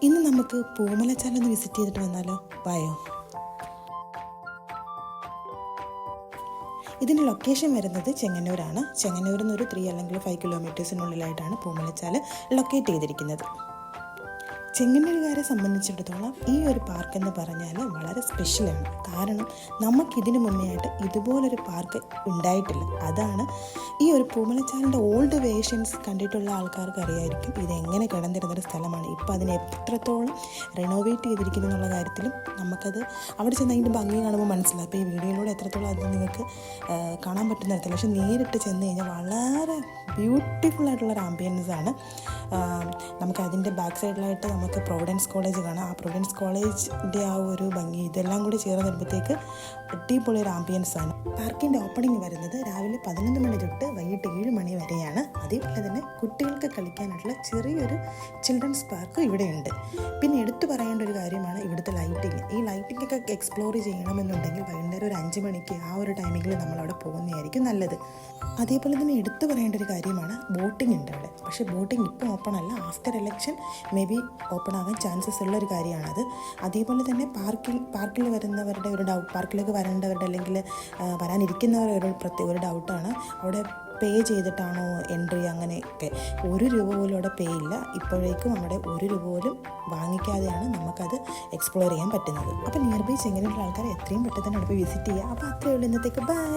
ഇന്ന് നമുക്ക് പൂമലച്ചാൽ ഒന്ന് വിസിറ്റ് ചെയ്തിട്ട് വന്നാലോ? വായോ. ഇതിൻ്റെ ലൊക്കേഷൻ വരുന്നത് ചെങ്ങന്നൂരാണ്. ചെങ്ങന്നൂരിൽ നിന്ന് ഒരു 3 അല്ലെങ്കിൽ 5 കിലോമീറ്റേഴ്സിനുള്ളിലായിട്ടാണ് പൂമലച്ചാൽ ലൊക്കേറ്റ് ചെയ്തിരിക്കുന്നത്. ചെങ്ങന്നൂരുകാരെ സംബന്ധിച്ചിടത്തോളം ഈ ഒരു പാർക്ക് എന്ന് പറഞ്ഞാൽ വളരെ സ്പെഷ്യലാണ്. കാരണം നമുക്കിതിന് മുന്നേ ആയിട്ട് ഇതുപോലൊരു പാർക്ക് ഉണ്ടായിട്ടില്ല. അതാണ് ഈ ഒരു പൂമലച്ചാലിൻ്റെ ഓൾഡ് വേർഷൻസ് കണ്ടിട്ടുള്ള ആൾക്കാർക്ക് അറിയായിരിക്കും ഇതെങ്ങനെ കിടന്നിരുന്നൊരു സ്ഥലമാണ്. ഇപ്പോൾ അതിനെ എത്രത്തോളം റിനോവേറ്റ് ചെയ്തിരിക്കുന്നു എന്നുള്ള കാര്യത്തിലും നമുക്കത് അവിടെ ചെന്ന് അതിൻ്റെ ഭംഗി കാണുമ്പോൾ മനസ്സിലാവും. അപ്പോൾ ഈ വീഡിയോയിലൂടെ എത്രത്തോളം അത് നിങ്ങൾക്ക് കാണാൻ പറ്റുന്ന തരത്തില്ല. പക്ഷേ നേരിട്ട് ചെന്ന് കഴിഞ്ഞാൽ വളരെ ബ്യൂട്ടിഫുൾ ആയിട്ടുള്ളൊരു ആംബിയൻസ് ആണ്. നമുക്ക് അതിൻ്റെ ബാക്ക് സൈഡിലായിട്ട് നമുക്ക് പ്രൊവിഡൻസ് കോളേജ് കാണാം. ആ പ്രൊവിഡൻസ് കോളേജിൻ്റെ ആ ഒരു ഭംഗി ഇതെല്ലാം കൂടി ചേർന്ന് വരുമ്പോഴത്തേക്ക് അടിപൊളി ഒരു ആംബിയൻസ് ആണ്. പാർക്കിൻ്റെ ഓപ്പണിംഗ് വരുന്നത് രാവിലെ 11 മണി തൊട്ട് വൈകിട്ട് 7 മണി വരെയാണ്. അതേപോലെ തന്നെ കുട്ടികൾക്ക് കളിക്കാനായിട്ടുള്ള ചെറിയൊരു ചിൽഡ്രൻസ് പാർക്കും ഇവിടെയുണ്ട്. പിന്നെ എടുത്തു പറയേണ്ട ഒരു കാര്യമാണ് ഇവിടുത്തെ ലൈറ്റിങ്. ഈ ലൈറ്റിംഗ് ഒക്കെ എക്സ്പ്ലോർ ചെയ്യണമെന്നുണ്ടെങ്കിൽ വൈകുന്നേരം ഒരു 5 മണിക്ക് ആ ഒരു ടൈമിങ്ങിൽ നമ്മളവിടെ പോകുന്നതായിരിക്കും നല്ലത്. അതേപോലെ തന്നെ എടുത്തു പറയേണ്ട ഒരു കാര്യമാണ് ബോട്ടിംഗ് ഉണ്ട് അവിടെ. പക്ഷേ ബോട്ടിംഗ് ഇപ്പോൾ ഓപ്പൺ അല്ല. After election may be open ആകാൻ ചാൻസസ് ഉള്ളൊരു കാര്യമാണത്. അതേപോലെ തന്നെ പാർക്കിൽ വരുന്നവരുടെ ഒരു ഡൗട്ട്, പാർക്കിലേക്ക് വരേണ്ടവരുടെ അല്ലെങ്കിൽ വരാനിരിക്കുന്നവരുടെ ഒരു ഡൗട്ടാണ് അവിടെ പേ ചെയ്തിട്ടാണോ എൻട്രി, അങ്ങനെയൊക്കെ. 1 രൂപ പോലും അവിടെ പേ ഇല്ല. ഇപ്പോഴേക്കും അവിടെ 1 രൂപ പോലും വാങ്ങിക്കാതെയാണ് നമുക്കത് എക്സ്പ്ലോർ ചെയ്യാൻ പറ്റുന്നത്. അപ്പോൾ നിയർ ബൈ ചെങ്ങന്നൂരിലുള്ള ആൾക്കാർ എത്രയും പെട്ടെന്ന് തന്നെ അവിടെ പോയി വിസിറ്റ് ചെയ്യുക. അപ്പോൾ അത്രയേ ഉള്ളൂ ഇന്നത്തേക്ക്. ബൈ.